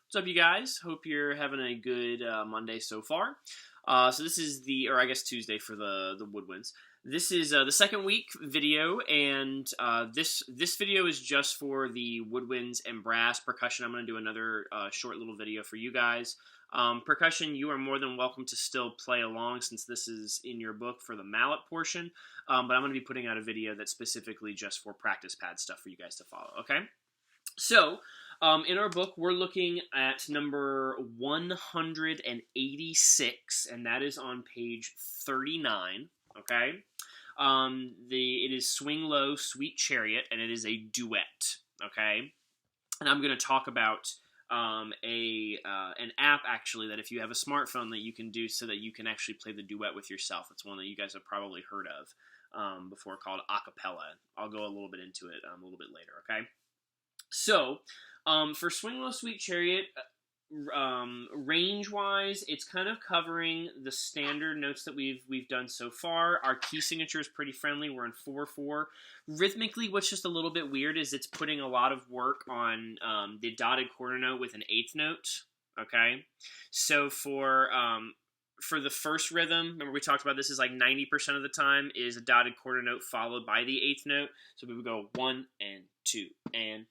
What's up, you guys? Hope you're having a good Monday so far. So this is or I guess Tuesday for the woodwinds. This is the second week video, and this video is just for the woodwinds and brass. Percussion, I'm going to do another short little video for you guys. Percussion, you are more than welcome to still play along since this is in your book for the mallet portion, but I'm going to be putting out a video that's specifically just for practice pad stuff for you guys to follow, okay? So, in our book, we're looking at number 186, and that is on page 39, okay? It is Swing Low, Sweet Chariot, and it is a duet, okay? And I'm going to talk about an app, actually, that if you have a smartphone that you can do so that you can actually play the duet with yourself. It's one that you guys have probably heard of before, called Acapella. I'll go a little bit into it a little bit later, okay? So, for Swing Low, Sweet Chariot, range-wise, it's kind of covering the standard notes that we've done so far. Our key signature is pretty friendly. We're in 4/4. Rhythmically, what's just a little bit weird is it's putting a lot of work on the dotted quarter note with an eighth note, okay? So for the first rhythm, remember we talked about this is like 90% of the time is a dotted quarter note followed by the eighth note. So we would go 1 and 2 and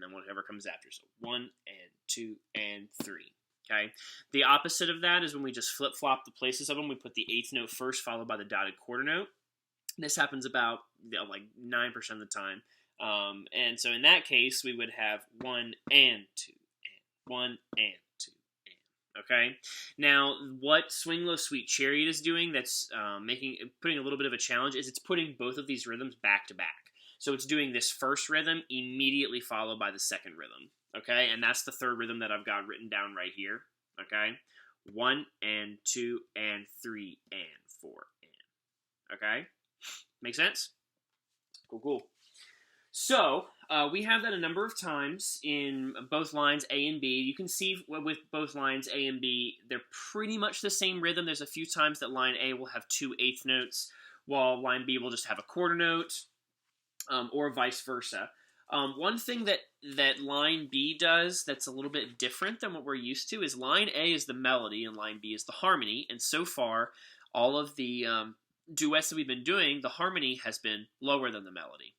then whatever comes after. So 1 and 2 and 3. Okay. The opposite of that is when we just flip-flop the places of them. We put the eighth note first, followed by the dotted quarter note. This happens about like 9% of the time. And so in that case, we would have 1 and 2 and 1 and 2 and. Okay. Now, what Swing Low, Sweet Chariot is doing that's putting a little bit of a challenge is it's putting both of these rhythms back to back. So it's doing this first rhythm immediately followed by the second rhythm, okay? And that's the third rhythm that I've got written down right here, okay? 1 and 2 and 3 and 4 and, okay? Make sense? Cool, cool. So we have that a number of times in both lines A and B. You can see with both lines A and B, they're pretty much the same rhythm. There's a few times that line A will have 2 eighth notes, while line B will just have a quarter note. Or vice versa. One thing that line B does that's a little bit different than what we're used to is line A is the melody and line B is the harmony. And so far, all of the duets that we've been doing, the harmony has been lower than the melody.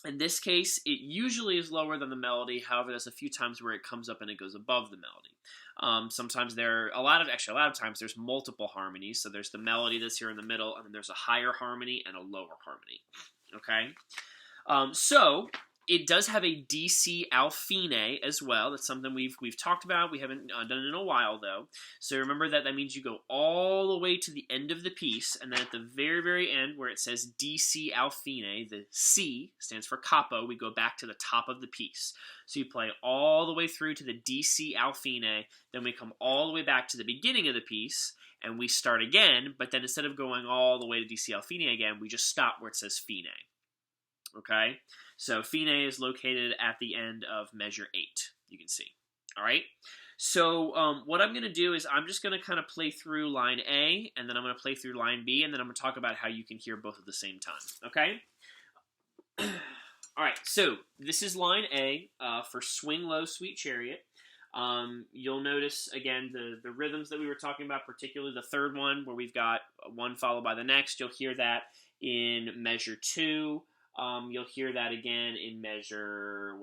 In this case, it usually is lower than the melody. However, there's a few times where it comes up and it goes above the melody. Sometimes a lot of times there's multiple harmonies. So there's the melody that's here in the middle, and then there's a higher harmony and a lower harmony. Okay, so it does have a DC Alfine as well. That's something we've talked about. We haven't done it in a while though. So remember that means you go all the way to the end of the piece, and then at the very, very end where it says DC Alfine, the C stands for capo. We go back to the top of the piece. So you play all the way through to the DC Alfine, then we come all the way back to the beginning of the piece, and we start again, but then instead of going all the way to DC Alfine again, we just stop where it says fine. Okay? So fine is located at the end of measure 8, you can see. All right? So what I'm going to do is I'm just going to kind of play through line A, and then I'm going to play through line B, and then I'm going to talk about how you can hear both at the same time. Okay? All right, so this is line A for Swing Low, Sweet Chariot. You'll notice, again, the rhythms that we were talking about, particularly the third one, where we've got one followed by the next. You'll hear that in measure 2. You'll hear that again in measure,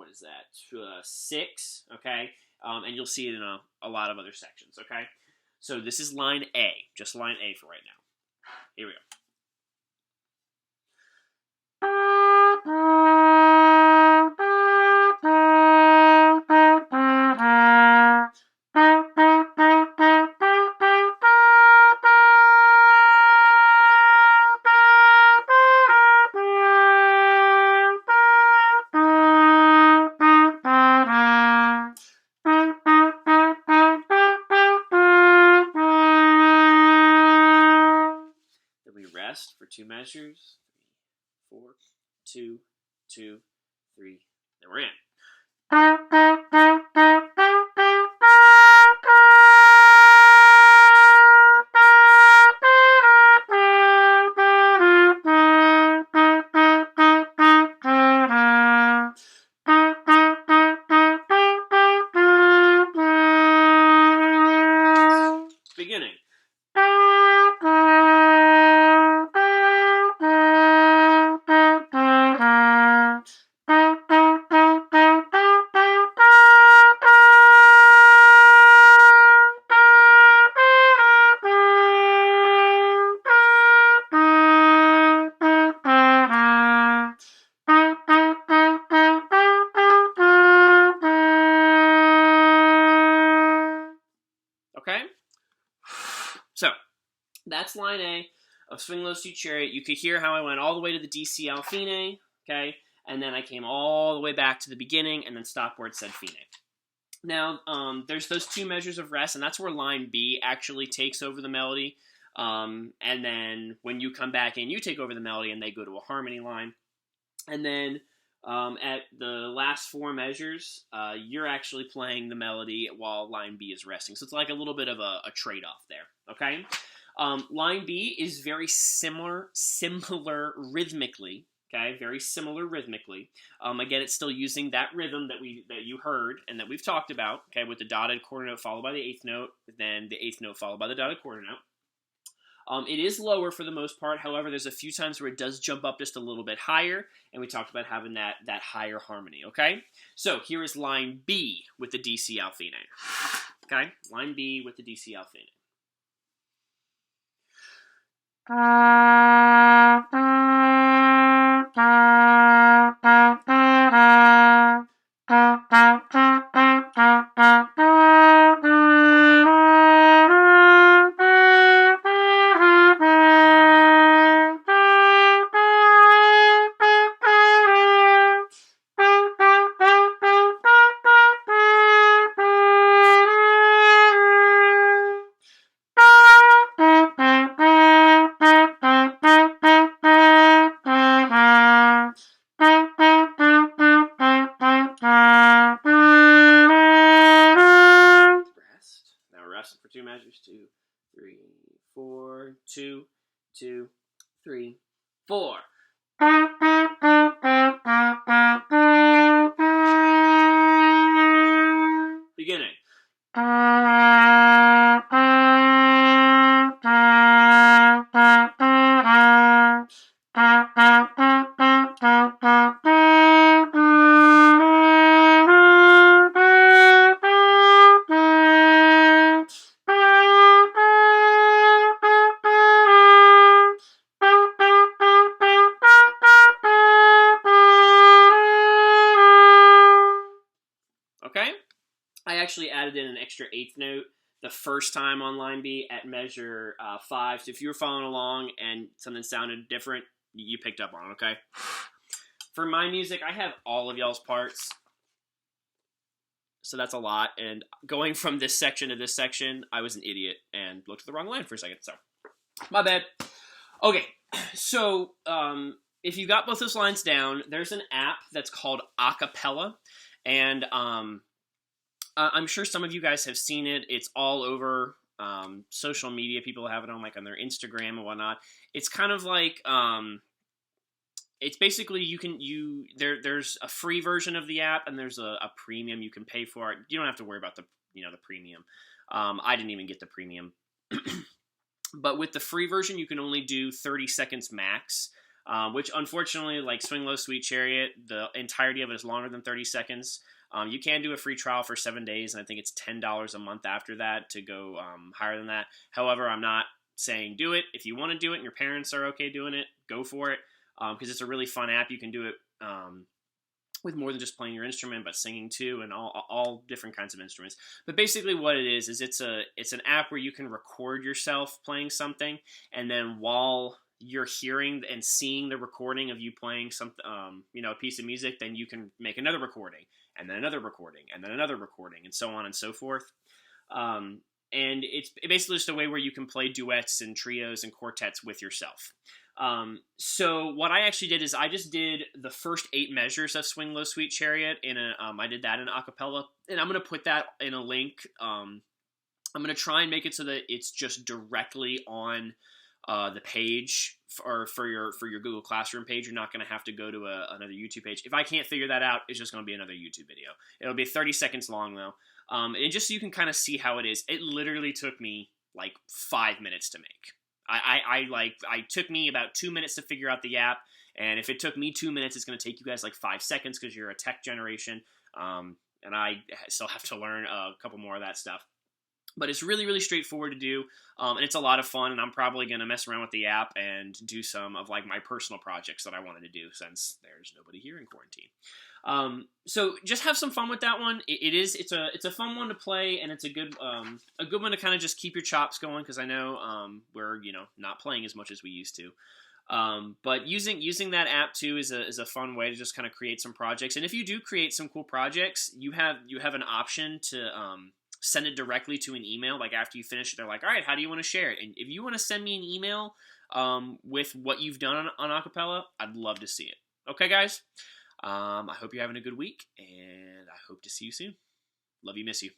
6, okay? And you'll see it in a lot of other sections, okay? So this is line A, just line A for right now. Here we go. Rest for 2 measures. 3, 4, 2, 2, 3. Then we're in. Okay? So, that's line A of Swing Low, Sweet Chariot. You could hear how I went all the way to the DC Al Fine, okay? And then I came all the way back to the beginning and then stopped where it said Fine. Now, there's those two measures of rest, and that's where line B actually takes over the melody. And then when you come back in, you take over the melody and they go to a harmony line. And then at the last four measures, you're actually playing the melody while line B is resting. So it's like a little bit of a trade-off there, okay? Line B is very similar rhythmically. Okay, very similar rhythmically. Again, it's still using that rhythm that you heard and that we've talked about. Okay, with the dotted quarter note followed by the eighth note, then the eighth note followed by the dotted quarter note. It is lower for the most part. However, there's a few times where it does jump up just a little bit higher, and we talked about having that higher harmony. Okay, so here is line B with the DC Al Fine. Okay, line B with the DC Al Fine. For two measures, 2, 3, 4, 2, 2, 3, 4. Beginning. Okay? I actually added in an extra eighth note the first time on line B at measure 5. So if you were following along and something sounded different, you picked up on it, okay? For my music, I have all of y'all's parts. So that's a lot. And going from this section to this section, I was an idiot and looked at the wrong line for a second. So, my bad. Okay, so if you got both those lines down, there's an app that's called Acapella. And I'm sure some of you guys have seen it. It's all over social media. People have it on like on their Instagram and whatnot. It's kind of like it's basically there's a free version of the app and there's a premium you can pay for it. You don't have to worry about the premium. I didn't even get the premium. But with the free version, you can only do 30 seconds max, which unfortunately, like Swing Low, Sweet Chariot, the entirety of it is longer than 30 seconds. You can do a free trial for 7 days, and I think it's $10 a month after that to go higher than that. However, I'm not saying do it. If you want to do it and your parents are okay doing it, go for it, because it's a really fun app. You can do it with more than just playing your instrument, but singing too, and all different kinds of instruments. But basically what it is it's an app where you can record yourself playing something, and then while you're hearing and seeing the recording of you playing something, a piece of music, then you can make another recording, and then another recording, and then another recording, and so on and so forth. And it's basically just a way where you can play duets and trios and quartets with yourself. So what I actually did is I just did the first 8 measures of Swing Low, Sweet Chariot I did that in acapella, and I'm going to put that in a link. I'm going to try and make it so that it's just directly on the page for your Google Classroom page. You're not going to have to go to another YouTube page. If I can't figure that out, it's just going to be another YouTube video. It'll be 30 seconds long though. And just so you can kind of see how it is, it literally took me like 5 minutes to make. I took me about 2 minutes to figure out the app, and if it took me 2 minutes, it's going to take you guys like 5 seconds because you're a tech generation, and I still have to learn a couple more of that stuff. But it's really, really straightforward to do, and it's a lot of fun, and I'm probably going to mess around with the app and do some of like my personal projects that I wanted to do since there's nobody here in quarantine. So just have some fun with that one. It's a fun one to play, and it's a good one to kind of just keep your chops going, because I know we're not playing as much as we used to. But using that app too is a fun way to just kind of create some projects. And if you do create some cool projects, you have an option to send it directly to an email. Like after you finish it, they're like, all right, how do you want to share it? And if you want to send me an email with what you've done on Acapella, I'd love to see it. Okay, guys? I hope you're having a good week, and I hope to see you soon. Love you, miss you.